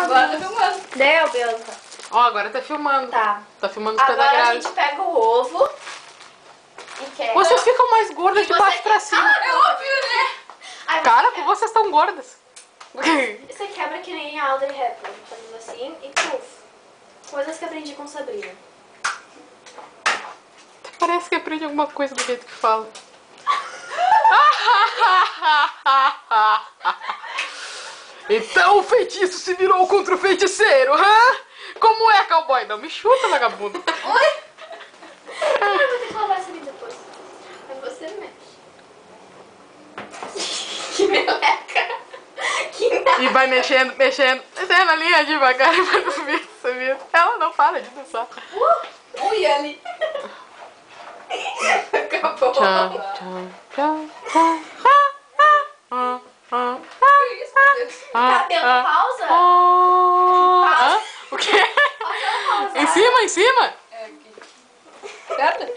Agora tá filmando. Deu, Bianca. Ó, agora tá filmando. Tá. Tá filmando os pés da Agora a grávida. gente pega o ovo e quebra. Vocês ficam mais gordas de você baixo pra cima. É óbvio, né? Aí você Cara, quebra. vocês estão gordas. Você quebra que nem a Audrey Hepburn, fazendo assim e puf. Coisas que aprendi com Sabrina. Parece que aprende alguma coisa do jeito que fala. Então o feitiço se virou contra o feiticeiro, hã? Como é, cowboy? Não me chuta, vagabundo. Oi? Eu vou ter que lavar essa ali depois. Aí você mexe. Que meleca. Que nada. E vai mexendo, mexendo a linha devagar pra não ver, sabia? Ela não para de dançar. Ui, ali. Acabou. Tchau, tchau, tchau, tchau. Que isso, meu Deus? Tá dando pausa? O quê? Pausa. Em cima, em cima? É aqui. Certo?